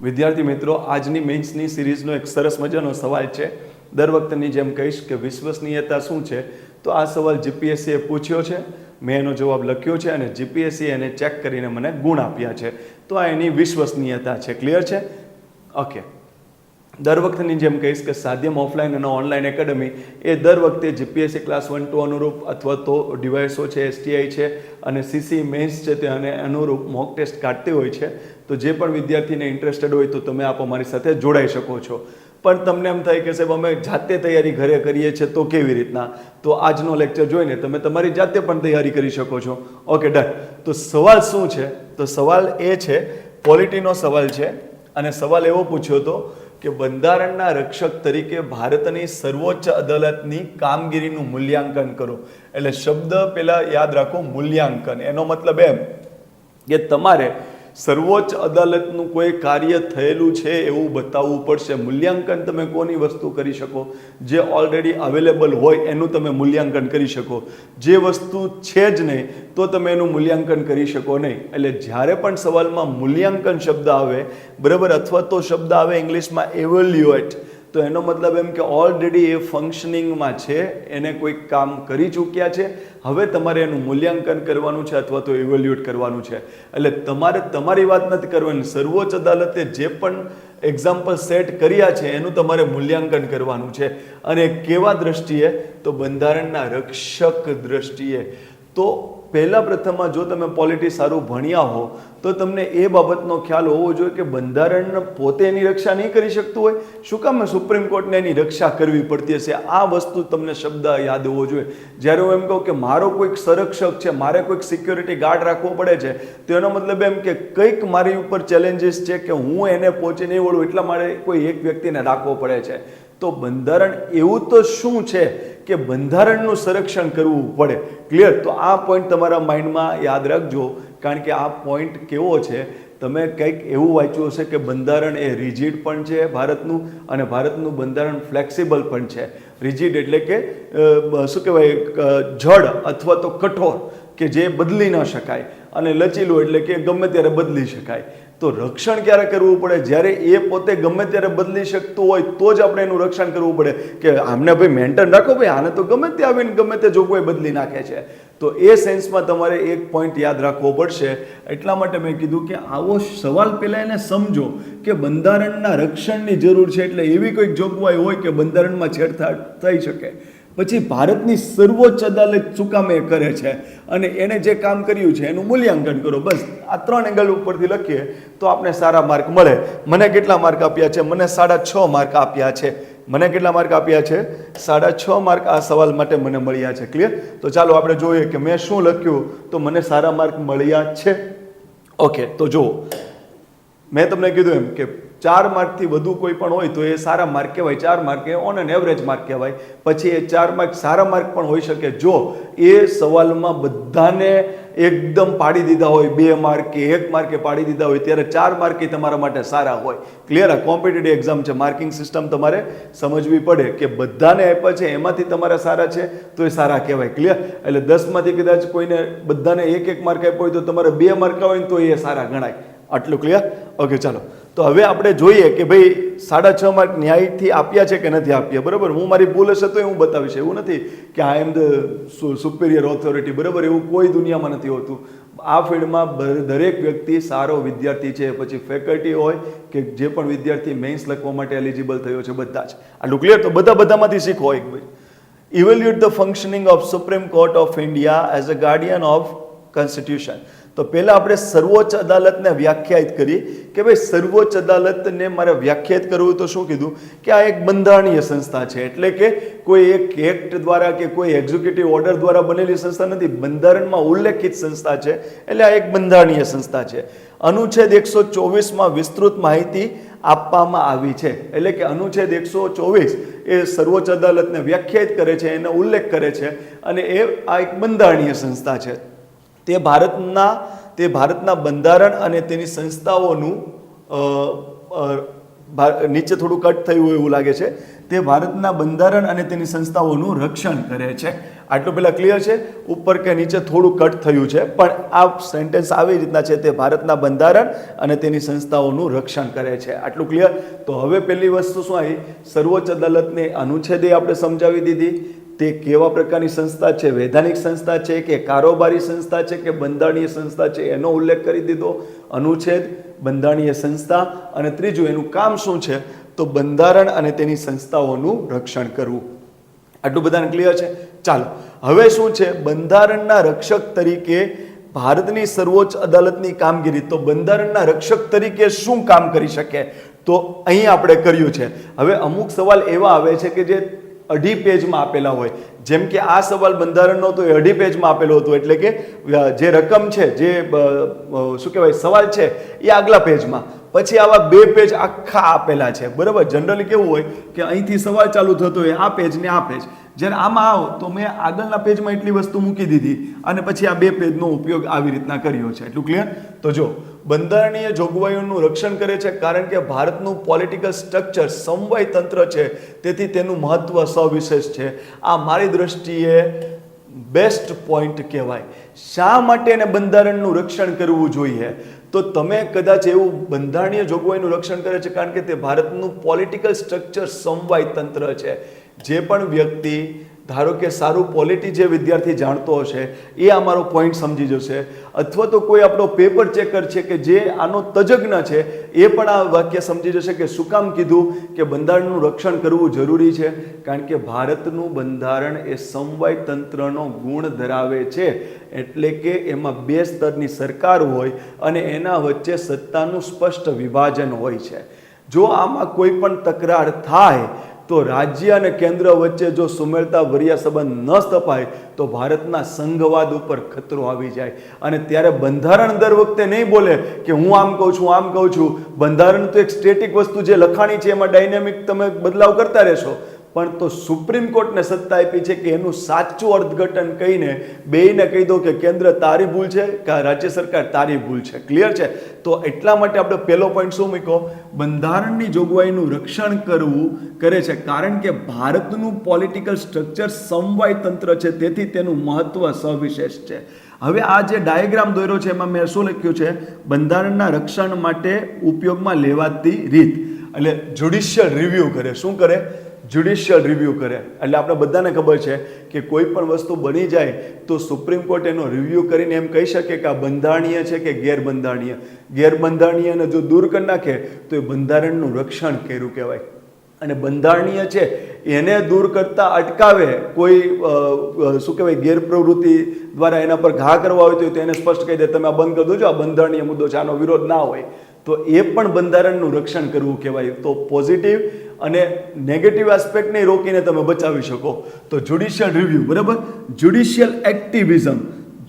વિદ્યાર્થી મિત્રો, આજની મેન્સની સિરીઝનો એક સરસ મજાનો સવાલ છે. દર વખતની જેમ કહીશ કે વિશ્વસનીયતા શું છે, તો આ સવાલ જીપીએસસીએ પૂછ્યો છે, મેં એનો જવાબ લખ્યો છે અને જીપીએસસી એને ચેક કરીને મને ગુણ આપ્યા છે. તો આ એની વિશ્વસનીયતા છે. ક્લિયર છે? ઓકે. દર વખતની જેમ કહીશ કે સાધ્યમ ઓફલાઈન અને ઓનલાઈન એકેડમી એ દર વખતે જીપીએસસી ક્લાસ 1-2 અનુરૂપ અથવા તો ડિવાઇસો છે, એસટીઆઈ છે અને સીસી મેન્સ છે તેને અનુરૂપ મોક ટેસ્ટ કાઢતી હોય છે. તો જે પણ વિદ્યાર્થીને ઇન્ટરેસ્ટેડ હોય તો તમે આપ અમારી સાથે જોડાઈ શકો છો. પણ તમને એમ થાય કે સાહેબ અમે જાતે તૈયારી ઘરે કરીએ છીએ તો કેવી રીતના? તો આજનો લેક્ચર જોઈને તમે તમારી જાતે પણ તૈયારી કરી શકો છો. Okay, done. તો સવાલ શું છે? તો સવાલ એ છે, પોલિટીનો સવાલ છે અને સવાલ એવો પૂછ્યો હતો કે બંધારણના રક્ષક તરીકે ભારતની સર્વોચ્ચ અદાલતની કામગીરીનું મૂલ્યાંકન કરો. એટલે શબ્દ પહેલા યાદ રાખો, મૂલ્યાંકન. એનો મતલબ એમ કે તમારે સર્વોચ્ચ અદાલતનું કોઈ કાર્ય થયેલું છે એવું બતાવવું પડશે. મૂલ્યાંકન તમે કોની વસ્તુ કરી શકો? જે ઓલરેડી અવેલેબલ હોય એનું તમે મૂલ્યાંકન કરી શકો. જે વસ્તુ છે જ નહીં તો તમે એનું મૂલ્યાંકન કરી શકો નહીં. એટલે જ્યારે પણ સવાલમાં મૂલ્યાંકન શબ્દ આવે, બરાબર, અથવા તો શબ્દ આવે ઇંગ્લિશમાં એવેલ્યુએટ, તો એનો મતલબ એમ કે ઓલરેડી એ ફંક્શનિંગમાં છે, એને કોઈક કામ કરી ચૂક્યા છે, હવે તમારે એનું મૂલ્યાંકન કરવાનું છે અથવા તો ઇવેલ્યુએટ કરવાનું છે. એટલે તમારે તમારી વાત નથી કરવાની, સર્વોચ્ચ અદાલતે જે પણ એક્ઝામ્પલ સેટ કર્યા છે એનું તમારે મૂલ્યાંકન કરવાનું છે. અને કેવા દ્રષ્ટિએ? તો બંધારણના રક્ષક દ્રષ્ટિએ. તો પહેલાં પ્રથમમાં જો તમે પોલિટી સારું ભણ્યા હો તો તમને એ બાબતનો ખ્યાલ હોવો જોઈએ કે બંધારણ પોતે એની રક્ષા નહીં કરી શકતું હોય. શું કામ સુપ્રીમ કોર્ટને એની રક્ષા કરવી પડતી હશે? આ વસ્તુ તમને શબ્દ યાદ હોવો જોઈએ. જ્યારે હું એમ કહું કે મારો કોઈક સંરક્ષક છે, મારે કોઈક સિક્યોરિટી ગાર્ડ રાખવો પડે છે, તો એનો મતલબ એમ કે કંઈક મારી ઉપર ચેલેન્જીસ છે કે હું એને પહોંચી નહીં વળું, એટલા માટે કોઈ એક વ્યક્તિને રાખવો પડે છે. તો બંધારણ એવું તો શું છે કે બંધારણનું સંરક્ષણ કરવું પડે. ક્લિયર? તો આ પોઈન્ટ તમારા માઇન્ડમાં યાદ રાખજો, કારણ કે આ પોઈન્ટ કેવો છે, તમે કંઈક એવું વાંચ્યું હશે કે બંધારણ એ રિજિડ પણ છે ભારતનું, અને ભારતનું બંધારણ ફ્લેક્સિબલ પણ છે. રિજિડ એટલે કે શું કહેવાય, જડ અથવા તો કઠોર, કે જે બદલી ન શકાય, અને લચીલું એટલે કે ગમે ત્યારે બદલી શકાય. તો રક્ષણ ક્યારે કરવું પડે? જ્યારે એ પોતે ગમે ત્યારે બદલી શકતું હોય તો જ આપણે એનું રક્ષણ કરવું પડે. કે આમને ભાઈ મેન્ટેન રાખો, ભાઈ આને તો ગમે તે આવીને ગમે તે જોગવાઈ બદલી નાખે છે. તો એ સેન્સમાં તમારે એક પોઈન્ટ યાદ રાખવો પડશે. એટલા માટે મેં કીધું કે આવો સવાલ પહેલાં એને સમજો કે બંધારણના રક્ષણની જરૂર છે, એટલે એવી કોઈક જોગવાઈ હોય કે બંધારણમાં છેડછાડ થઈ શકે. પછી ભારતની સર્વોચ્ચ અદાલત શું કામ એ કરે છે અને એણે જે કામ કર્યું છે એનું મૂલ્યાંકન કરો. બસ આ 3 એંગલ ઉપરથી લખીએ તો આપણે સારા માર્ક મળે. મને કેટલા માર્ક આપ્યા છે? મને 6.5 માર્ક આપ્યા છે. મને કેટલા માર્ક આપ્યા છે? 6.5 માર્ક આ સવાલ માટે મને મળ્યા છે. ક્લિયર? તો ચાલો આપણે જોઈએ કે મેં શું લખ્યું તો મને સારા માર્ક મળ્યા છે. ઓકે, તો જુઓ, મેં તમને કીધું એમ કે 4 માર્કથી વધુ કોઈ પણ હોય તો એ સારા માર્ક કહેવાય. 4 mark A on an average mark કહેવાય. પછી એ 4 માર્ક સારા માર્ક પણ હોઈ શકે જો એ સવાલમાં બધાને એકદમ પાડી દીધા હોય, 2 માર્ક કે 1 માર્કે પાડી દીધા હોય, ત્યારે 4 માર્ક એ તમારા માટે સારા હોય. ક્લિયર? આ કોમ્પિટિટિવ એક્ઝામ છે, માર્કિંગ સિસ્ટમ તમારે સમજવી પડે કે બધાને આપ્યા છે એમાંથી તમારા સારા છે તો એ સારા કહેવાય. ક્લિયર? એટલે 10માંથી કદાચ કોઈને બધાને 1-1 માર્ક આપ્યો હોય તો તમારે 2 માર્ક હોય ને તો એ સારા ગણાય. આટલું ક્લિયર? ઓકે, ચાલો. તો હવે આપણે જોઈએ કે ભાઈ 6.5 માર્ક ન્યાયથી આપ્યા છે કે નથી આપ્યા. બરાબર? હું મારી ભૂલ હશે તો હું બતાવીશ. એવું નથી કે આઈ એમ ધ સુપિરિયર ઓથોરિટી. બરાબર? એવું કોઈ દુનિયામાં નથી હોતું. આ ફિલ્ડમાં દરેક વ્યક્તિ સારો વિદ્યાર્થી છે, પછી ફેકલ્ટી હોય કે જે પણ વિદ્યાર્થી મેઇન્સ લખવા માટે એલિજિબલ થયો છે, બધા જ. આટલું ક્લિયર? તો બધામાંથી શીખો એક ભાઈ. Evaluate the functioning of supreme court of India as a Guardian of constitution. તો પહેલાં આપણે સર્વોચ્ચ અદાલતને વ્યાખ્યાયિત કરી કે ભાઈ સર્વોચ્ચ અદાલતને મારે વ્યાખ્યાયિત કરવું તો શું કીધું કે આ એક બંધારણીય સંસ્થા છે. એટલે કે કોઈ એક એક્ટ દ્વારા કે કોઈ એક્ઝિક્યુટિવ ઓર્ડર દ્વારા બનેલી સંસ્થા નથી, બંધારણમાં ઉલ્લેખિત સંસ્થા છે. એટલે આ એક બંધારણીય સંસ્થા છે. અનુચ્છેદ 124માં વિસ્તૃત માહિતી આપવામાં આવી છે. એટલે કે અનુચ્છેદ 124 એ સર્વોચ્ચ અદાલતને વ્યાખ્યાયિત કરે છે, એને ઉલ્લેખ કરે છે, અને એ આ એક બંધારણીય સંસ્થા છે. તે ભારતના બંધારણ અને તેની સંસ્થાઓનું નીચે થોડું કટ થયું હોય એવું લાગે છે. તે ભારતના બંધારણ અને તેની સંસ્થાઓનું રક્ષણ કરે છે. આટલું પહેલાં ક્લિયર છે? ઉપર કે નીચે થોડું કટ થયું છે, પણ આ સેન્ટેન્સ આવી રીતના છે, તે ભારતના બંધારણ અને તેની સંસ્થાઓનું રક્ષણ કરે છે. આટલું ક્લિયર? તો હવે પહેલી વસ્તુ શું આવી? સર્વોચ્ચ અદાલતને અનુચ્છેદે આપણે સમજાવી દીધી. તે કેવા પ્રકારની સંસ્થા છે, વૈધાનિક સંસ્થા છે કે કારોબારી સંસ્થા છે કે બંધારણીય સંસ્થા છે, એનો ઉલ્લેખ કરી દીધો. અનુચ્છેદ, બંધારણીય સંસ્થા, અને ત્રીજું એનું કામ શું છે? તો બંધારણ અને તેની સંસ્થાઓનું રક્ષણ કરવું. આટલું બધાને ક્લિયર છે? ચાલો, હવે શું છે? બંધારણના રક્ષક તરીકે ભારતની સર્વોચ્ચ અદાલતની કામગીરી. તો બંધારણના રક્ષક તરીકે શું કામ કરી શકે? તો અહીં આપણે કર્યું છે. હવે અમુક સવાલ એવા આવે છે કે જે 2.5 પેજમાં આપેલા હોય. જેમ કે આ સવાલ બંધારણનો તો એ 2.5 પેજમાં આપેલો હતો, એટલે કે જે રકમ છે, જે શું કહેવાય સવાલ છે, એ આગલા પેજમાં. પછી આવા 2 પેજ આખા આપેલા છે, બરાબર? જનરલી કેવું હોય કે અહીંથી સવાલ ચાલુ થતો હોય, આ પેજ ને આ પેજ. જ્યારે આમાં આવો તો મેં આગળના પેજમાં એટલી વસ્તુ મૂકી દીધી અને પછી આ 2 પેજનો ઉપયોગ આવી રીતના કર્યો છે. એટલું ક્લિયર? તો જો બંધારણીય જોગવાઈઓનું રક્ષણ કરે છે કારણ કે ભારતનું પોલિટિકલ સ્ટ્રક્ચર સમવાય તંત્ર છે, તેથી તેનું મહત્વ સવિશેષ છે. આ મારી દ્રષ્ટિએ બેસ્ટ પોઈન્ટ કહેવાય. શા માટે એને બંધારણનું રક્ષણ કરવું જોઈએ? તો તમે કદાચ એવું બંધારણીય જોગવાઈનું રક્ષણ કરે છે કારણ કે તે ભારતનું પોલિટિકલ સ્ટ્રક્ચર સમવાય તંત્ર છે. જે પણ વ્યક્તિ ધારો કે સારું પોલિટી જે વિદ્યાર્થી જાણતો હશે એ આ મારો પોઈન્ટ સમજી જશે, અથવા તો કોઈ આપણો પેપર ચેકર છે કે જે આનો તજજ્ઞ છે એ પણ આ વાક્ય સમજી જશે કે શું કામ કીધું કે બંધારણનું રક્ષણ કરવું જરૂરી છે. કારણ કે ભારતનું બંધારણ એ સમવાય તંત્રનો ગુણ ધરાવે છે, એટલે કે એમાં 2 સ્તરની સરકાર હોય અને એના વચ્ચે સત્તાનું સ્પષ્ટ વિભાજન હોય છે. જો આમાં કોઈ પણ તકરાર થાય તો રાજ્ય અને કેન્દ્ર વચ્ચે જો સુમેળતા વર્યા સંબંધ ન સ્થપાય તો ભારતના સંઘવાદ ઉપર ખતરો આવી જાય. અને ત્યારે બંધારણ દર વખતે નહીં બોલે કે હું આમ કહું છું, આમ કહું છું. બંધારણ તો એક સ્ટેટિક વસ્તુ જે લખાણી છે એમાં ડાયનેમિક તમે બદલાવ કરતા રહેશો. પણ તો સુપ્રીમ કોર્ટને સત્તા આપી છે કે એનું સાચું અર્થઘટન કહીને બેયને કહી દો કે કેન્દ્ર તારી ભૂલ છે કે રાજ્ય સરકાર તારી ભૂલ છે. ક્લિયર છે? તો એટલા માટે આપણે પહેલો પોઈન્ટ શું મૂક્યો? બંધારણની જોગવાઈનું રક્ષણ કરવું કરે છે કારણ કે ભારતનું પોલિટિકલ સ્ટ્રક્ચર સમવાય તંત્ર છે, તેથી તેનું મહત્વ સવિશેષ છે. હવે આ જે ડાયાગ્રામ દોર્યો છે એમાં મેં શું લખ્યું છે? બંધારણના રક્ષણ માટે ઉપયોગમાં લેવાતી રીત. એટલે જ્યુડિશિયલ રિવ્યુ કરે. શું કરે? જ્યુડિશિયલ રિવ્યુ કરે. એટલે આપણે બધાને ખબર છે કે કોઈ પણ વસ્તુ બની જાય તો સુપ્રીમ કોર્ટ એનો રિવ્યુ કરીને એમ કહી શકે કે આ બંધારણીય છે કે ગેરબંધારણીય. ગેરબંધારણીયને જો દૂર કરી નાખે તો એ બંધારણનું રક્ષણ કર્યું કહેવાય. અને બંધારણીય છે એને દૂર કરતા અટકાવે કોઈ શું કહેવાય ગેરપ્રવૃત્તિ દ્વારા એના પર ઘા કરવા હોય તો એને સ્પષ્ટ કહી દે તમે આ બંધ કરી દો છો, આ બંધારણીય મુદ્દો છે, આનો વિરોધ ના હોય, તો એ પણ બંધારણનું રક્ષણ કરવું કહેવાય. તો પોઝિટિવ અને નેગેટિવ એસ્પેક્ટને રોકીને તમે બચાવી શકો. તો જ્યુડિશિયલ રિવ્યુ, બરાબર? Judicial activism.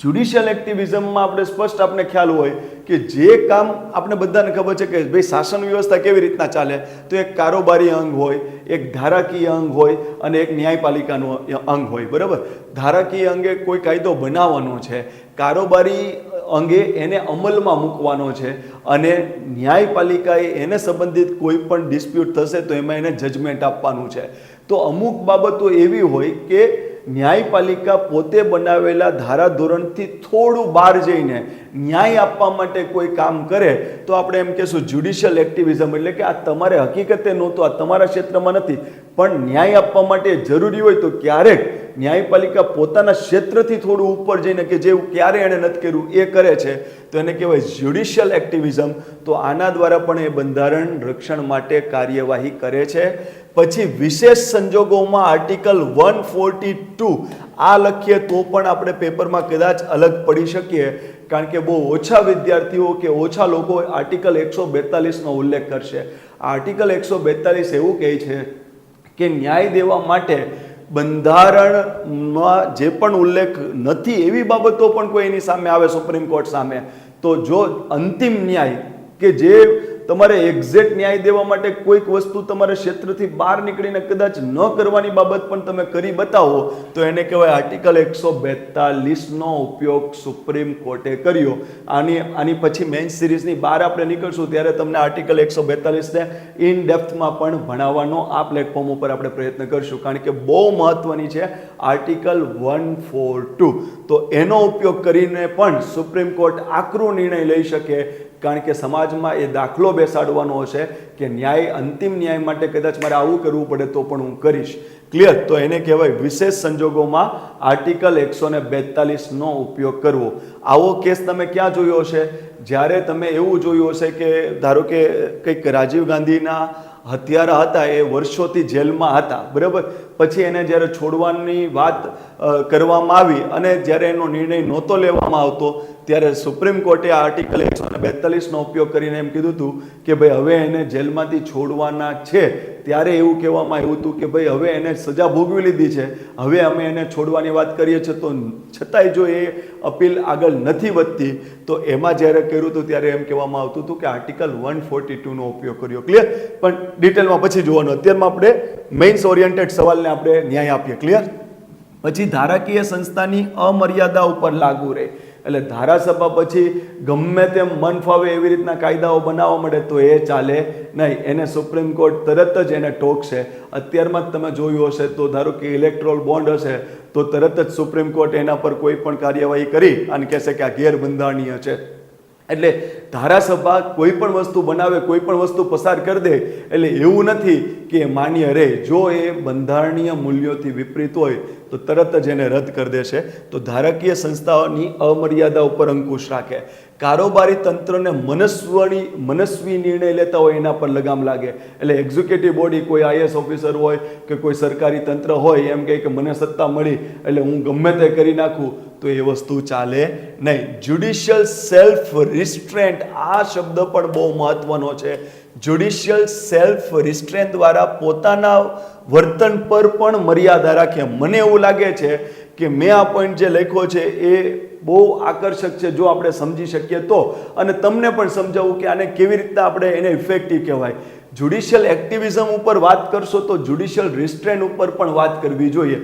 જ્યુડિશિયલ એક્ટિવિઝમમાં આપણે સ્પષ્ટ આપણે ખ્યાલ હોય કે જે કામ આપણે બધાને ખબર છે કે ભાઈ શાસન વ્યવસ્થા કેવી રીતના ચાલે, તો એક કારોબારી અંગ હોય, એક ધારાકીય અંગ હોય અને એક ન્યાયપાલિકાનું અંગ હોય, બરાબર? ધારાકીય અંગે કોઈ કાયદો બનાવવાનો છે, કારોબારી અંગે એને અમલમાં મૂકવાનો છે, અને ન્યાયપાલિકાએ એને સંબંધિત કોઈ પણ ડિસ્પ્યુટ થશે તો એમાં એને જજમેન્ટ આપવાનું છે. તો અમુક બાબતો એવી હોય કે ન્યાયપાલિકા પોતે બનાવેલા ધારાધોરણથી થોડું બહાર જઈને ન્યાય આપવા માટે કોઈ કામ કરે તો આપણે એમ કહેશું જ્યુડિશિયલ એક્ટિવિઝમ. એટલે કે આ તમારે હકીકતે નહોતું, આ તમારા ક્ષેત્રમાં નથી, પણ ન્યાય આપવા માટે જરૂરી હોય તો ક્યારેક ન્યાયપાલિકા પોતાના ક્ષેત્રથી થોડું ઉપર જઈને કે જે ક્યારે એણે નથી કર્યું એ કરે છે તો એને કહેવાય જ્યુડિશિયલ એક્ટિવિઝમ. તો આના દ્વારા પણ એ બંધારણ રક્ષણ માટે કાર્યવાહી કરે છે. પછી વિશેષ સંજોગોમાં આર્ટિકલ 142 આ લખીએ તો પણ આપણે પેપરમાં કદાચ અલગ પડી શકીએ, કારણ કે બહુ ઓછા વિદ્યાર્થીઓ કે ઓછા લોકો આર્ટિકલ 142નો ઉલ્લેખ કરશે. આર્ટિકલ 142 એવું કહે છે કે ન્યાય દેવા માટે બંધારણમાં જે પણ ઉલ્લેખ નથી એવી બાબતો પણ કોઈ એની સામે આવે સુપ્રીમ કોર્ટ સામે, તો જો અંતિમ ન્યાય કે જે તમારે એક્ઝેક્ટ ન્યાય દેવા માટે કોઈક વસ્તુ તમારા ક્ષેત્રથી બહાર નીકળીને કદાચ ન કરવાની બાબત પણ તમે કરી બતાવો તો એને કહેવાય આર્ટિકલ 142 નો ઉપયોગ સુપ્રીમ કોર્ટે કર્યો. આની પછી મેઇન સિરીઝની બહાર આપણે નીકળશું ત્યારે તમને આર્ટિકલ 142 ને ઇન ડેપ્થમાં પણ ભણાવવાનો આ પ્લેટફોર્મ ઉપર આપણે પ્રયત્ન કરશું, કારણ કે બહુ મહત્વની છે આર્ટિકલ 142. તો એનો ઉપયોગ કરીને પણ સુપ્રીમ કોર્ટ આકરો નિર્ણય લઈ શકે, કારણ કે સમાજમાં એ દાખલો બેસાડવાનો હશે કે ન્યાય, અંતિમ ન્યાય માટે કદાચ મારે આવું કરવું પડે તો પણ હું કરીશ. ક્લિયર? તો એને કહેવાય વિશેષ સંજોગોમાં આર્ટિકલ 142 નો ઉપયોગ કરવો. આવો કેસ તમે ક્યાં જોયો હશે? જ્યારે તમે એવું જોયું હશે કે ધારો કે કંઈક રાજીવ ગાંધીના હત્યારા હતા, એ વર્ષોથી જેલમાં હતા, બરાબર, પછી એને જ્યારે છોડવાની વાત કરવામાં આવી અને જ્યારે એનો નિર્ણય નહોતો લેવામાં આવતો ત્યારે સુપ્રીમ કોર્ટે આ આર્ટિકલ 142 નો ઉપયોગ કરીને એમ કીધું હતું કે ભાઈ હવે એને જેલમાંથી છોડવાના છે. ત્યારે એવું કહેવામાં આવ્યું હતું કે ભાઈ હવે એને સજા ભોગવી લીધી છે, હવે અમે એને છોડવાની વાત કરીએ છીએ, તો છતાંય જો એ અપીલ આગળ નથી વધતી તો એમાં જ્યારે કર્યું હતું ત્યારે એમ કહેવામાં આવતું હતું કે આર્ટિકલ 142 નો ઉપયોગ કર્યો. ક્લિયર? પણ ડિટેલમાં પછી જોવાનું. અત્યારમાં આપણે મેઇન્સ ઓરિએન્ટેડ સવાલને આપણે ન્યાય આપીએ. ક્લિયર? પછી ધારાકીય સંસ્થાની અમર્યાદા ઉપર લાગુ રહે. એટલે ધારાસભા પછી ગમે તેમ મન ફાવે એવી રીતના કાયદાઓ બનાવવા મળે તો એ ચાલે નહીં. એને સુપ્રીમ કોર્ટ તરત જ એને ટોકશે. અત્યારમાં જ તમે જોયું હશે તો ધારો કે ઇલેક્ટ્રોલ બોન્ડ હશે તો તરત જ સુપ્રીમ કોર્ટ એના પર કોઈ પણ કાર્યવાહી કરી અને કહેશે કે આ ગેરબંધારણીય છે. એટલે ધારાસભા કોઈ પણ વસ્તુ બનાવે, કોઈ પણ વસ્તુ પસાર કરી દે એટલે એવું નથી કે માન્ય રહે. જો એ બંધારણીય મૂલ્યોથી વિપરીત હોય તો તરત જ એને રદ કરી દેશે. તો ધારાકીય સંસ્થાઓની અમર્યાદા ઉપર અંકુશ રાખે. કારોબારી તંત્રને મનસ્વી નિર્ણય લેતા હોય એના પર લગામ લાગે. એટલે એક્ઝિક્યુટિવ બોડી, કોઈ આઈએએસ ઓફિસર હોય કે કોઈ સરકારી તંત્ર હોય એમ કહે કે મને સત્તા મળી એટલે હું ગમે તે કરી નાખું, તો એ વસ્તુ ચાલે નહીં. જ્યુડિશિયલ સેલ્ફ રિસ્ટ્રેન્ટ, આ શબ્દ પણ બહુ મહત્વનો છે. જ્યુડિશિયલ સેલ્ફ રિસ્ટ્રેન્ટ દ્વારા પોતાના વર્તન પર પણ મર્યાદા રાખે. મને એવું લાગે છે કે મેં આ પોઈન્ટ જે લખ્યો છે એ બહુ આકર્ષક છે જો આપણે સમજી શકીએ તો, અને તમને પણ સમજાવું કે આને કેવી રીતના આપણે એને ઇફેક્ટિવ કહેવાય. જ્યુડિશિયલ એક્ટિવિઝમ ઉપર વાત કરશો તો જ્યુડિશિયલ રિસ્ટ્રેન્ટ ઉપર પણ વાત કરવી જોઈએ.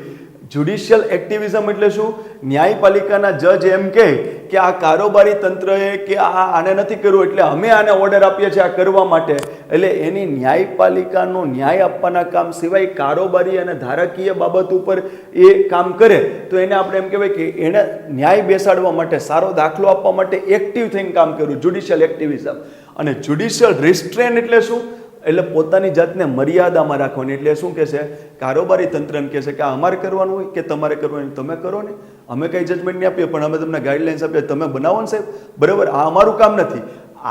જ્યુડિશિયલ એક્ટિવિઝમ એટલે શું? ન્યાયપાલિકાના જજ એમ કહે કે આ કારોબારી તંત્રએ કે આને નથી કર્યું એટલે અમે આને ઓર્ડર આપીએ છીએ આ કરવા માટે. એટલે એની ન્યાયપાલિકાનો ન્યાય આપવાના કામ સિવાય કારોબારી અને ધારાકીય બાબત ઉપર એ કામ કરે તો એને આપણે એમ કહેવાય કે એને ન્યાય બેસાડવા માટે, સારો દાખલો આપવા માટે એક્ટિવ થઈને કામ કર્યું, જ્યુડિશિયલ એક્ટિવિઝમ. અને જ્યુડિશિયલ રિસ્ટ્રેન્ટ એટલે શું? એટલે પોતાની જાતને મર્યાદામાં રાખવાની. એટલે શું કહેશે? કારોબારી તંત્રને કહેશે કે આ અમારે કરવાનું હોય કે તમારે કરવાનું, તમે કરો ને, અમે કંઈ જજમેન્ટ નહીં આપીએ પણ અમે તમને ગાઈડલાઇન્સ આપીએ, તમે બનાવો ને સાહેબ, બરાબર, આ અમારું કામ નથી.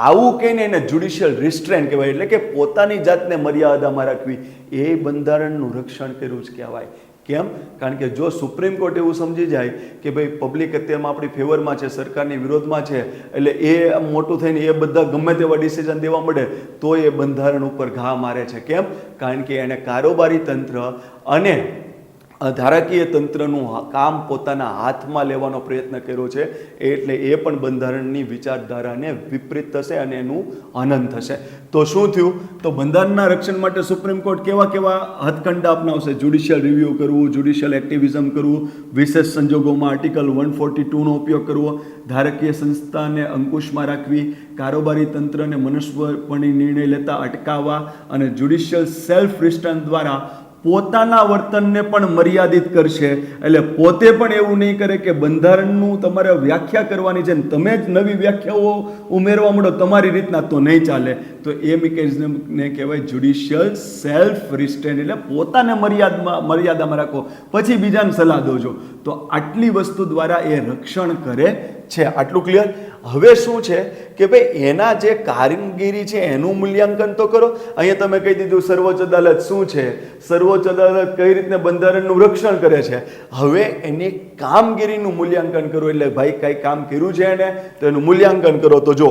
આવું કહીને એને જ્યુડિશિયલ રિસ્ટ્રેન્ટ કહેવાય. એટલે કે પોતાની જાતને મર્યાદામાં રાખવી, એ બંધારણનું રક્ષણ કર્યું જ કહેવાય. કેમ? કારણ કે જો સુપ્રીમ કોર્ટ એવું સમજી જાય કે ભાઈ પબ્લિક અત્યારમાં આપણી ફેવરમાં છે, સરકારની વિરોધમાં છે, એટલે એ મોટું થઈને એ બધા ગમે તેવા ડિસિઝન દેવા મળે તો એ બંધારણ ઉપર ઘા મારે છે. કેમ? કારણ કે એને કારોબારી તંત્ર અને ધારાકીય તંત્રનું કામ પોતાના હાથમાં લેવાનો પ્રયત્ન કર્યો છે. એટલે એ પણ બંધારણની વિચારધારાને વિપરીત થશે અને એનું હનન થશે. તો શું થયું? તો બંધારણના રક્ષણ માટે સુપ્રીમ કોર્ટ કેવા કેવા હથકંડા અપનાવશે? જ્યુડિશિયલ રિવ્યૂ કરવું, જ્યુડિશિયલ એક્ટિવિઝમ કરવું, વિશેષ સંજોગોમાં આર્ટિકલ 142 નો ઉપયોગ કરવો, ધારાકીય સંસ્થાને અંકુશમાં રાખવી, કારોબારી તંત્રને મનસ્વીપણે નિર્ણય લેતા અટકાવવા અને જ્યુડિશિયલ સેલ્ફ રિસ્ટ્રેન્ટ દ્વારા પોતાના વર્તનને પણ મર્યાદિત કરશે. એટલે પોતે પણ એવું નહીં કરે કે બંધારણનું તમારે વ્યાખ્યા કરવાની છે ને તમે જ નવી વ્યાખ્યાઓ ઉમેરવા માંડો તમારી રીતના, તો નહીં ચાલે. તો એ મિકેનિઝમને કહેવાય જ્યુડિશિયલ સેલ્ફ રિસ્ટ્રેન્ટ. એટલે પોતાને મર્યાદામાં રાખો, પછી બીજાને સલાહ દોજો. તો આટલી વસ્તુ દ્વારા એ રક્ષણ કરે છે. આટલું ક્લિયર? હવે શું છે કે ભાઈ એના જે કામગીરી છે એનું મૂલ્યાંકન તો કરો. અહીંયા તમે કહી દીધું સર્વોચ્ચ અદાલત શું છે, સર્વોચ્ચ અદાલત કઈ રીતે બંધારણનું રક્ષણ કરે છે. હવે એની કામગીરીનું મૂલ્યાંકન કરો. એટલે ભાઈ કઈ કામ કર્યું છે એને તો એનું મૂલ્યાંકન કરો. તો જો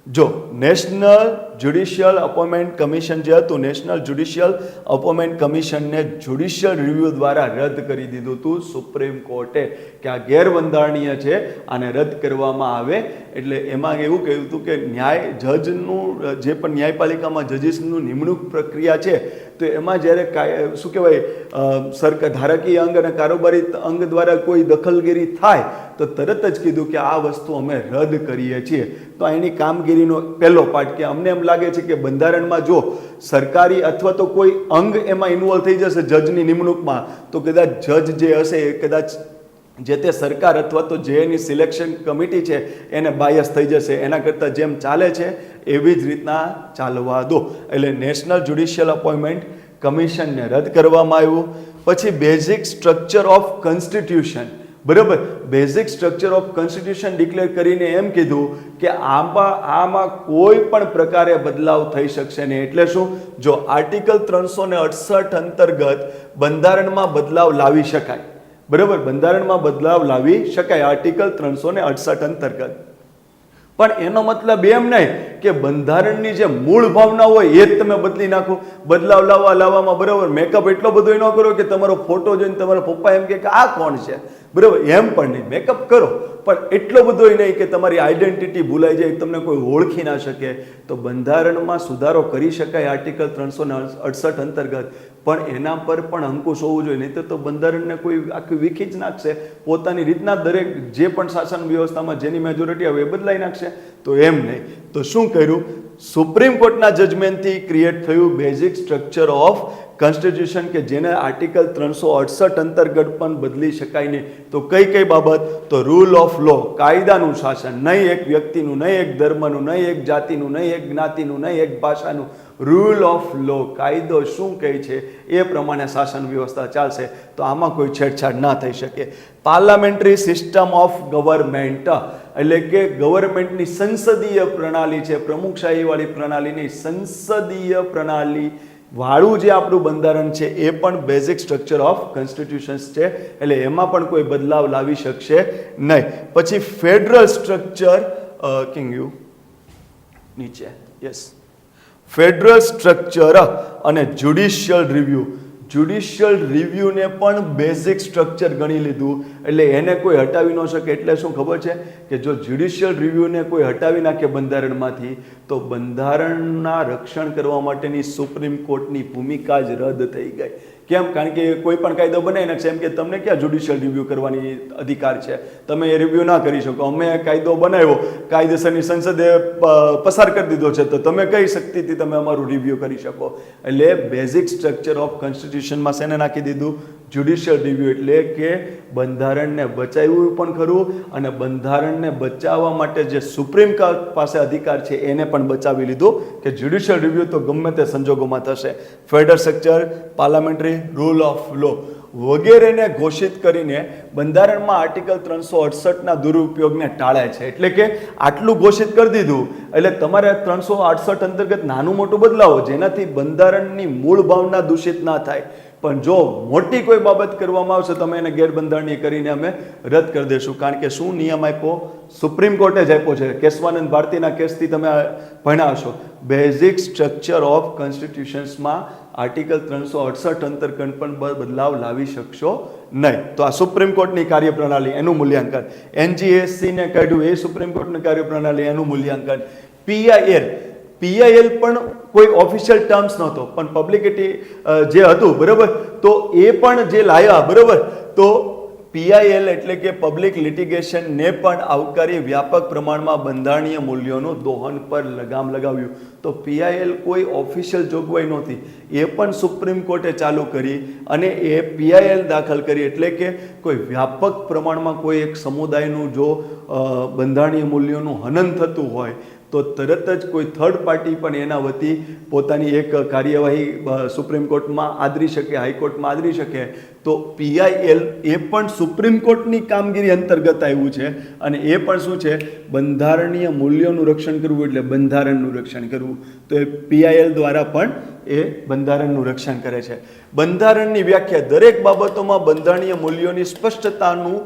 જો નેશનલ જ્યુડિશિયલ અપોઇન્ટમેન્ટ કમિશન જે હતું, નેશનલ જ્યુડિશિયલ અપોઇન્ટમેન્ટ કમિશનને જ્યુડિશિયલ રિવ્યુ દ્વારા રદ કરી દીધું હતું સુપ્રીમ કોર્ટે કે આ ગેરબંધારણીય છે, આને રદ કરવામાં આવે. એટલે એમાં એવું કહ્યું હતું કે જજનું જે પણ ન્યાયપાલિકામાં જજીસનું નિમણૂક પ્રક્રિયા છે તો એમાં જ્યારે શું કહેવાય સરકાર ધારાકીય અંગ અને કારોબારી અંગ દ્વારા કોઈ દખલગીરી થાય તો તરત જ કીધું કે આ વસ્તુ અમે રદ કરીએ છીએ. તો એની કામગીરીનો પહેલો પાર્ટ કે અમને એમ લાગે છે કે બંધારણમાં જો સરકારી અથવા તો કોઈ અંગ એમાં ઇન્વોલ્વ થઈ જશે જજની નિમણૂકમાં તો કદાચ જજ જે હશે એ કદાચ જે તે સરકાર અથવા તો જે એની સિલેક્શન કમિટી છે એને બાયસ થઈ જશે. એના કરતાં જેમ ચાલે છે એવી જ રીતના ચાલવા દો. એટલે નેશનલ જ્યુડિશિયલ અપોઇન્ટમેન્ટ કમિશનને રદ કરવામાં આવ્યું. પછી બેઝિક સ્ટ્રક્ચર ઓફ કોન્સ્ટિટ્યુશન, બરાબર, basic structure of constitution declare કરીને એમ કીધું કે આમાં કોઈ પણ પ્રકારે બદલાવ થઈ શકશે નહીં. એટલે શું? જો આર્ટિકલ 368 અંતર્ગત બંધારણમાં બદલાવ લાવી શકાય, બરાબર, બંધારણમાં બદલાવ લાવી શકાય આર્ટિકલ 368 અંતર્ગત. પણ એનો મતલબ એમ નહીં કે બંધારણની જે મૂળ ભાવના હોય એ જ તમે બદલી નાખો. બદલાવ લાવવામાં, બરાબર, મેકઅપ એટલો બધો ન કરો કે તમારો ફોટો જોઈને તમારા પપ્પા એમ કે આ કોણ છે, બરાબર, એમ પણ નહીં. મેકઅપ કરો પણ એટલો બધો નહીં કે તમારી આઈડેન્ટિટી ભૂલાઈ જાય, તમને કોઈ ઓળખી ના શકે. તો બંધારણમાં સુધારો કરી શકાય આર્ટિકલ 368 અંતર્ગત, પણ એના પર પણ અંકુશ હોવું જોઈએ. નહીં તો બંધારણને કોઈ આખી વિખી જ નાખશે, પોતાની રીતના દરેક જે પણ શાસન વ્યવસ્થામાં જેની મેજોરિટી આવે એ બદલાઈ નાખશે. તો એમ નહીં. તો શું કર્યું? સુપ્રીમ કોર્ટના જજમેન્ટથી ક્રિએટ થયું બેઝિક સ્ટ્રક્ચર ઓફ કોન્સ્ટિટ્યુશન કે જેને આર્ટિકલ 368 અંતર્ગત પણ બદલી શકાય નહીં. તો કઈ બાબત? તો રૂલ ઓફ લો, કાયદાનું શાસન, નહીં એક વ્યક્તિનું, નહીં એક ધર્મનું, નહીં એક જાતિનું, નહીં એક જ્ઞાતિનું, નહીં એક ભાષાનું. રૂલ ઓફ લો, કાયદો શું કહે છે એ પ્રમાણે શાસન વ્યવસ્થા ચાલશે. તો આમાં કોઈ છેડછાડ ના થઈ શકે. પાર્લામેન્ટરી સિસ્ટમ ઓફ ગવર્મેન્ટ, એટલે કે ગવર્મેન્ટની સંસદીય પ્રણાલી છે, પ્રમુખશાહીવાળી પ્રણાલીની સંસદીય પ્રણાલી વાળું જે આપણું બંધારણ છે એ પણ બેઝિક સ્ટ્રક્ચર ઓફ કોન્સ્ટિટ્યુશન્સ છે. એટલે એમાં પણ કોઈ બદલાવ લાવી શકશે નહીં. પછી ફેડરલ સ્ટ્રક્ચર, કિંગ યુ નીચે, યસ, ફેડરલ સ્ટ્રક્ચર અને જ્યુડિશિયલ રિવ્યુ. જ્યુડિશિયલ રિવ્યુને પણ બેઝિક સ્ટ્રક્ચર ગણી લીધું. એટલે એને કોઈ હટાવી ન શકે. એટલે શું ખબર છે કે જો જ્યુડિશિયલ રિવ્યુને કોઈ હટાવી નાખે બંધારણમાંથી તો બંધારણના રક્ષણ કરવા માટેની સુપ્રીમ કોર્ટની ભૂમિકા જ રદ થઈ ગઈ. કેમ? કારણ કે કોઈ પણ કાયદો બનાવી નાખશે એમ કે તમને ક્યાં જ્યુડિશિયલ રિવ્યુ કરવાની અધિકાર છે, તમે એ રિવ્યુ ના કરી શકો. અમે કાયદો બનાવ્યો, કાયદેસરની સંસદે પસાર કરી દીધો છે, તો તમે કઈ શક્તિથી તમે અમારું રિવ્યુ કરી શકો? એટલે બેઝિક સ્ટ્રક્ચર ઓફ કોન્સ્ટિટ્યુશનમાં શેને નાખી દીધું? Judicial review. એટલે કે બંધારણને બચાવ્યું પણ ખરું અને બંધારણને બચાવવા માટે જે સુપ્રીમ કોર્ટ પાસે અધિકાર છે એને પણ બચાવી લીધું કે જ્યુડિશિયલ રિવ્યુ તો ગમે તે સંજોગોમાં થશે. Federal structure, parliamentary, rule of law વગેરેને ઘોષિત કરીને બંધારણમાં આર્ટિકલ 368ના દુરુપયોગને ટાળે છે. એટલે કે આટલું ઘોષિત કરી દીધું એટલે તમારે 368 અંતર્ગત નાનું મોટું બદલાવો જેનાથી બંધારણની મૂળ ભાવના દૂષિત ના થાય. પણ જો મોટી કોઈ બાબત કરવામાં આવશે તમે એને ગેરબંધારણીય કરીને અમે રદ કરી દઈશું. કારણ કે શું નિયમ આપ્યો? સુપ્રીમ કોર્ટે જ આપ્યો છે. કેશવાનંદ ભારતીના કેસથી તમે ભણ્યા હશો. બેઝિક સ્ટ્રક્ચર ઓફ કોન્સ્ટિટ્યુશન્સમાં આર્ટિકલ 368 અંતર્ગત પણ બદલાવ લાવી શકશો નહીં. તો આ સુપ્રીમ કોર્ટની કાર્યપ્રણાલી, એનું મૂલ્યાંકન. NGSC ને કાઢ્યું એ સુપ્રીમ કોર્ટની કાર્યપ્રણાલી, એનું મૂલ્યાંકન. PIL પણ કોઈ ઓફિશિયલ ટર્મ્સ નહોતો પણ પબ્લિસિટી જે હતું, બરાબર, તો એ પણ જે લાવ્યા, બરાબર, તો PIL એટલે કે પબ્લિક લિટિગેશનને પણ આવકારી વ્યાપક પ્રમાણમાં બંધારણીય મૂલ્યોનું દોહન પર લગામ લગાવ્યું. તો PIL કોઈ ઓફિશિયલ જોગવાઈ નહોતી, એ પણ સુપ્રીમ કોર્ટે ચાલુ કરી અને એ PIL દાખલ કરી. એટલે કે કોઈ વ્યાપક પ્રમાણમાં કોઈ એક સમુદાયનું જો બંધારણીય મૂલ્યોનું હનન થતું હોય તો તરત જ કોઈ થર્ડ પાર્ટી પણ એના વતી પોતાની એક કાર્યવાહી સુપ્રીમ કોર્ટમાં આદરી શકે, હાઈકોર્ટમાં આદરી શકે. તો PIL એ પણ સુપ્રીમ કોર્ટની કામગીરી અંતર્ગત આવ્યું છે અને એ પણ શું છે? બંધારણીય મૂલ્યોનું રક્ષણ કરવું એટલે બંધારણનું રક્ષણ કરવું. તો એ PIL દ્વારા પણ એ બંધારણનું રક્ષણ કરે છે. બંધારણની વ્યાખ્યા દરેક બાબતોમાં બંધારણીય મૂલ્યોની સ્પષ્ટતાનું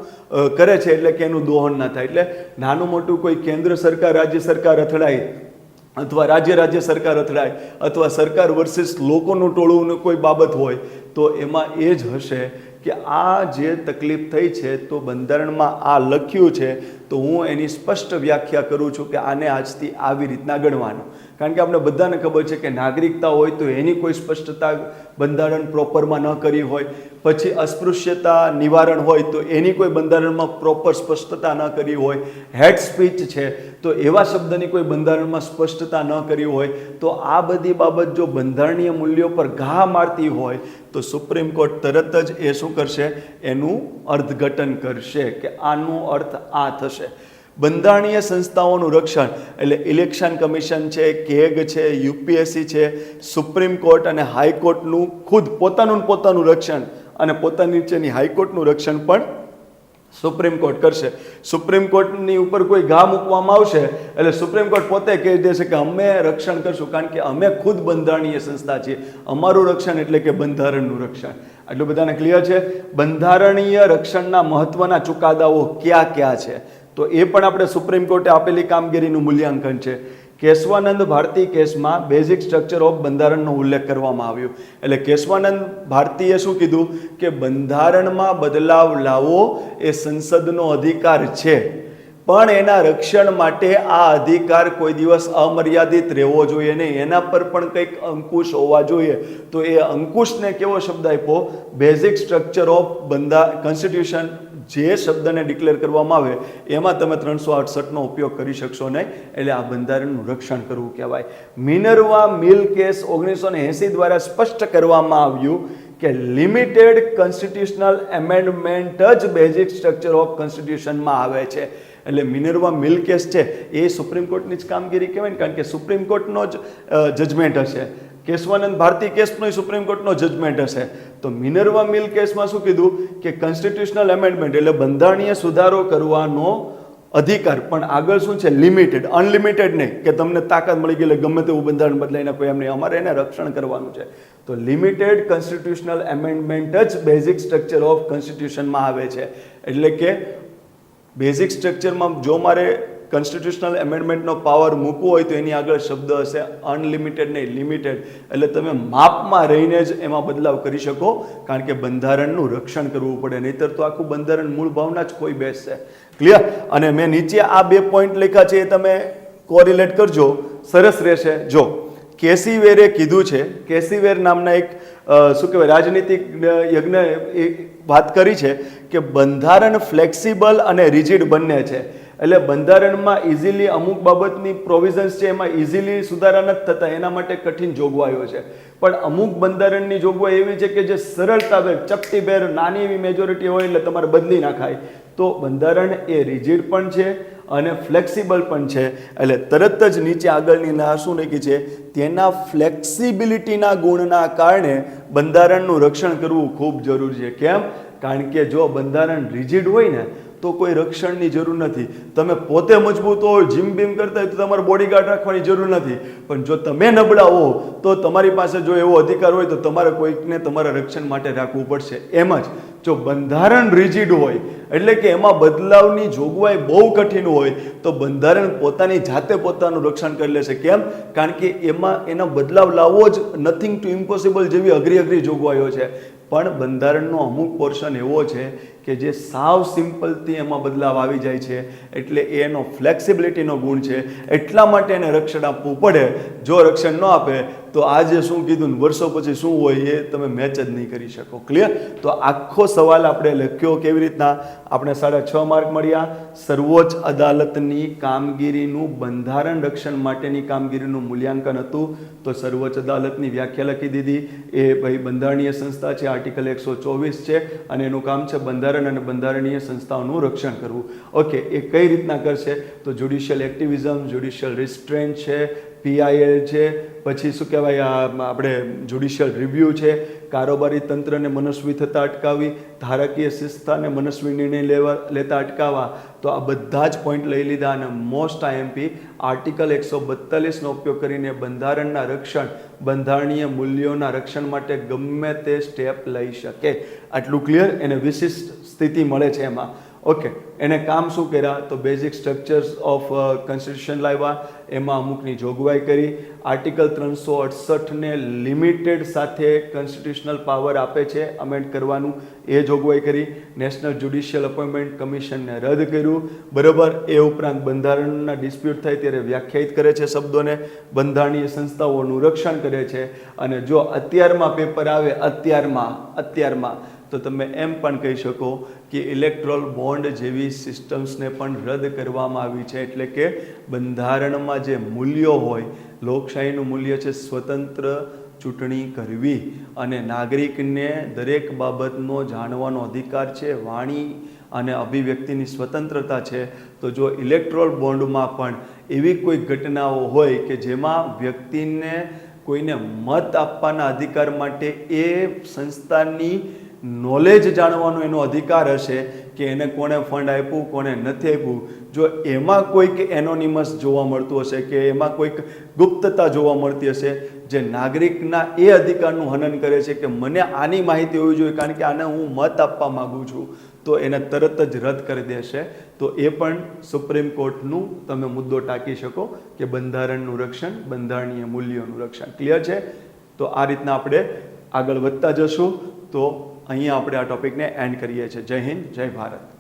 કરે છે એટલે કે એનું દોહન ના થાય. એટલે નાનું મોટું કોઈ કેન્દ્ર સરકાર, રાજ્ય સરકાર અથડાય અથવા રાજ્ય સરકાર અથડાય અથવા સરકાર વર્સિસ લોકોનું ટોળું કોઈ બાબત હોય તો એમાં એ જ હશે કે આ જે તકલીફ થઈ છે તો બંધારણમાં આ લખ્યું છે તો હું એની સ્પષ્ટ વ્યાખ્યા કરું છું કે આને આજથી આવી રીતના ગણવાનું. કારણ કે આપણે બધાને ખબર છે કે નાગરિકતા હોય તો એની કોઈ સ્પષ્ટતા બંધારણ પ્રોપરમાં ન કરી હોય, પછી અસ્પૃશ્યતા નિવારણ હોય તો એની કોઈ બંધારણમાં પ્રોપર સ્પષ્ટતા ન કરી હોય, હેટ સ્પીચ છે તો એવા શબ્દની કોઈ બંધારણમાં સ્પષ્ટતા ન કરી હોય, તો આ બધી બાબત જો બંધારણીય મૂલ્યો પર ઘા મારતી હોય તો સુપ્રીમ કોર્ટ તરત જ એ શું કરશે, એનું અર્થઘટન કરશે કે આનો અર્થ આ થશે. બંધારણીય સંસ્થાઓનું રક્ષણ એટલે ઇલેક્શન કમિશન છે, કેગ છે, યુપીએસસી છે, સુપ્રીમ કોર્ટ અને હાઈકોર્ટનું ખુદ પોતાનું રક્ષણ અને પોતાની નીચેની હાઈકોર્ટનું રક્ષણ પણ સુપ્રીમ કોર્ટ કરશે. સુપ્રીમ કોર્ટની ઉપર કોઈ ઘા મૂકવામાં આવશે એટલે સુપ્રીમ કોર્ટ પોતે કહી દેશે કે અમે રક્ષણ કરશું, કારણ કે અમે ખુદ બંધારણીય સંસ્થા છીએ, અમારું રક્ષણ એટલે કે બંધારણનું રક્ષણ. આટલું બધાને ક્લિયર છે? બંધારણીય રક્ષણના મહત્વના ચુકાદાઓ કયા કયા છે તો એ પણ આપણે સુપ્રીમ કોર્ટે આપેલી કામગીરીનું મૂલ્યાંકન છે. કેશવાનંદ ભારતી કેસમાં બેઝિક સ્ટ્રક્ચર ઓફ બંધારણનો ઉલ્લેખ કરવામાં આવ્યો. એટલે કેશવાનંદ ભારતીએ શું કીધું કે બંધારણમાં બદલાવ લાવવો એ સંસદનો અધિકાર છે, પણ એના રક્ષણ માટે આ અધિકાર કોઈ દિવસ અમર્યાદિત રહેવો જોઈએ નહીં, એના પર પણ કંઈક અંકુશ હોવા જોઈએ. તો એ અંકુશને કેવો શબ્દ આપ્યો? Basic structure of constitution. જે શબ્દને ડિક્લેર કરવામાં આવે એમાં તમે 368નો ઉપયોગ કરી શકશો નહીં, એટલે આ બંધારણનું રક્ષણ કરવું કહેવાય. મિનર્વા મિલ કેસ 1980 દ્વારા સ્પષ્ટ કરવામાં આવ્યું કે લિમિટેડ કોન્સ્ટિટ્યુશનલ એમેન્ડમેન્ટ જ બેઝિક સ્ટ્રક્ચર ઓફ કોન્સ્ટિટ્યુશનમાં આવે છે. એટલે મિનર્વા મિલ કેસ છે એ સુપ્રીમ કોર્ટની જ કામગીરી કહેવાય ને, કારણ કે સુપ્રીમ કોર્ટનો જ જજમેન્ટ હશે. કેશવાનંદ ભારતી કેસનો સુપ્રીમ કોર્ટનો જજમેન્ટ હશે. તો મિનર્વા મિલ કેસમાં શું કીધું કે કોન્સ્ટિટ્યુશનલ એમેન્ડમેન્ટ એટલે બંધારણીય સુધારો કરવાનો અધિકાર, પણ આગળ શું છે? લિમિટેડ, અનલિમિટેડ નહીં કે તમને તાકાત મળી ગઈ એટલે ગમે તેવું બંધારણ બદલાઈ નાખો, એમ નહીં. અમારે એને રક્ષણ કરવાનું છે. તો લિમિટેડ કોન્સ્ટિટ્યુશનલ એમેન્ડમેન્ટ જ બેઝિક સ્ટ્રક્ચર ઓફ કોન્સ્ટિટ્યુશનમાં આવે છે. એટલે કે બેઝિક સ્ટ્રક્ચરમાં જો મારે કોન્સ્ટિટ્યુશનલ એમેન્ડમેન્ટનો પાવર મૂકવો હોય તો એની આગળ શબ્દ હશે અનલિમિટેડ નહીં, લિમિટેડ. એટલે તમે માપમાં રહીને જ એમાં બદલાવ કરી શકો, કારણ કે બંધારણનું રક્ષણ કરવું પડે, નહીંતર તો આખું બંધારણ મૂળ ભાવના જ કોઈ બેસશે. ક્લિયર? અને મેં નીચે આ 2 પોઈન્ટ લખ્યા છે એ તમે કોરિલેટ કરજો, સરસ રહેશે. જો કેસીવેરે કીધું છે, કેસીવેર નામના એક શું કહેવાય રાજનીતિક યજ્ઞ વાત કરી છે કે બંધારણ ફ્લેક્સિબલ અને રિજિડ બંને છે. એટલે બંધારણમાં ઇઝીલી અમુક બાબતની પ્રોવિઝન્સ છે એમાં ઇઝીલી સુધારા નથી થતા, એના માટે કઠિન જોગવાઈઓ છે. પણ અમુક બંધારણની જોગવાઈ એવી છે કે જે સરળતા ચપટીભેર નાની એવી મેજોરિટી હોય એટલે તમારે બદલી નાખાય. તો બંધારણ એ રિજિડ પણ છે અને ફ્લેક્સિબલ પણ છે. એટલે તરત જ નીચે આગળની ના શું લખી છે? તેના ફ્લેક્સિબિલિટીના ગુણના કારણે બંધારણનું રક્ષણ કરવું ખૂબ જરૂરી છે. કેમ? કારણ કે જો બંધારણ રિજિડ હોય ને તો કોઈ રક્ષણની જરૂર નથી. તમે પોતે મજબૂત હો, જીમ બીમ કરતા હોય તો તમારે બોડીગાર્ડ રાખવાની જરૂર નથી. પણ જો તમે નબળા હો તો તમારી પાસે જો એવો અધિકાર હોય તો તમારે કોઈકને તમારા રક્ષણ માટે રાખવું પડશે. એમ જ જો બંધારણ રિજિડ હોય એટલે કે એમાં બદલાવની જોગવાઈ બહુ કઠિન હોય તો બંધારણ પોતાની જાતે પોતાનું રક્ષણ કરી લેશે. કેમ? કારણ કે એમાં એનો બદલાવ લાવવો જ નથિંગ ટુ ઇમ્પોસિબલ જેવી અઘરી જોગવાઈઓ છે. પણ બંધારણનો અમુક પોર્શન એવો છે કે જે સાવ સિમ્પલથી એમાં બદલાવ આવી જાય છે, એટલે એનો ફ્લેક્સિબિલિટીનો ગુણ છે. એટલા માટે એને રક્ષણ આપવું પડે. જો રક્ષણ ન આપે તો આજે શું કીધું વર્ષો પછી શું હોય એ તમે મેચ જ નહીં કરી શકો. ક્લિયર? તો આખો સવાલ આપણે લખ્યો કેવી રીતના? આપણે 6.5 માર્ક મળ્યા. સર્વોચ્ચ અદાલતની કામગીરીનું બંધારણ રક્ષણ માટેની કામગીરીનું મૂલ્યાંકન હતું. તો સર્વોચ્ચ અદાલતની વ્યાખ્યા લખી દીધી. એ ભાઈ બંધારણીય સંસ્થા છે, આર્ટિકલ 124 છે અને એનું કામ છે બંધારણ અને બંધારણીય સંસ્થાઓનું રક્ષણ કરવું. ઓકે, એ કઈ રીતના કરશે? તો જ્યુડિશિયલ એક્ટિવિઝમ, જ્યુડિશિયલ રિસ્ટ્રેન્ટ છે, PIL છે, પછી શું કહેવાય આપણે જ્યુડિશિયલ રિવ્યૂ છે, કારોબારી તંત્રને મનસ્વી થતાં અટકાવી, ધારાકીય શિસ્તાને મનસ્વી નિર્ણય લેતા અટકાવવા. તો આ બધા જ પોઈન્ટ લઈ લીધા અને મોસ્ટ IMP આર્ટિકલ 142નો ઉપયોગ કરીને બંધારણના રક્ષણ, બંધારણીય મૂલ્યોના રક્ષણ માટે ગમે તે સ્ટેપ લઈ શકે. આટલું ક્લિયર? એને વિશિષ્ટ સ્થિતિ મળે છે એમાં. ઓકે, એને કામ શું કર્યા તો બેઝિક સ્ટ્રક્ચર્સ ઓફ કોન્સ્ટિટ્યુશન લાવ્યા, એમાં અમુકની જોગવાઈ કરી. આર્ટિકલ 368 લિમિટેડ સાથે કોન્સ્ટિટ્યુશનલ પાવર આપે છે અમેન્ડ કરવાનું, એ જોગવાઈ કરી. નેશનલ જ્યુડિશિયલ અપોઇન્ટમેન્ટ કમિશનને રદ કર્યું, બરાબર. એ ઉપરાંત બંધારણના ડિસ્પ્યુટ થાય ત્યારે વ્યાખ્યાયિત કરે છે શબ્દોને, બંધારણીય સંસ્થાઓનું રક્ષણ કરે છે. અને જો અત્યારમાં પેપર આવે અત્યારમાં તો તમે એમ પણ કહી શકો કે ઇલેક્ટ્રોલ બોન્ડ જેવી સિસ્ટમ્સને પણ રદ કરવામાં આવી છે. એટલે કે બંધારણમાં જે મૂલ્યો હોય, લોકશાહીનું મૂલ્ય છે સ્વતંત્ર ચૂંટણી કરવી અને નાગરિકને દરેક બાબતનો જાણવાનો અધિકાર છે, વાણી અને અભિવ્યક્તિની સ્વતંત્રતા છે. તો જો ઇલેક્ટ્રોલ બોન્ડમાં પણ એવી કોઈ ઘટનાઓ હોય કે જેમાં વ્યક્તિને કોઈને મત આપવાના અધિકાર માટે એ સંસ્થાની નોલેજ જાણવાનો એનો અધિકાર હશે કે એને કોણે ફંડ આપ્યું, કોણે નથી આપ્યું, જો એમાં કોઈક એનોનિમસ જોવા મળતું હશે કે એમાં કોઈક ગુપ્તતા જોવા મળતી હશે જે નાગરિકના એ અધિકારનું હનન કરે છે કે મને આની માહિતી હોવી જોઈએ કારણ કે આને હું મત આપવા માગું છું, તો એને તરત જ રદ કરી દેશે. તો એ પણ સુપ્રીમ કોર્ટનું તમે મુદ્દો ટાંકી શકો કે બંધારણનું રક્ષણ, બંધારણીય મૂલ્યોનું રક્ષણ. ક્લિયર છે? તો આ રીતના આપણે આગળ વધતા જશું. તો અહીંયા આપણે આ ટોપિકને એન્ડ કરીએ છીએ. જય હિન્દ, જય ભારત.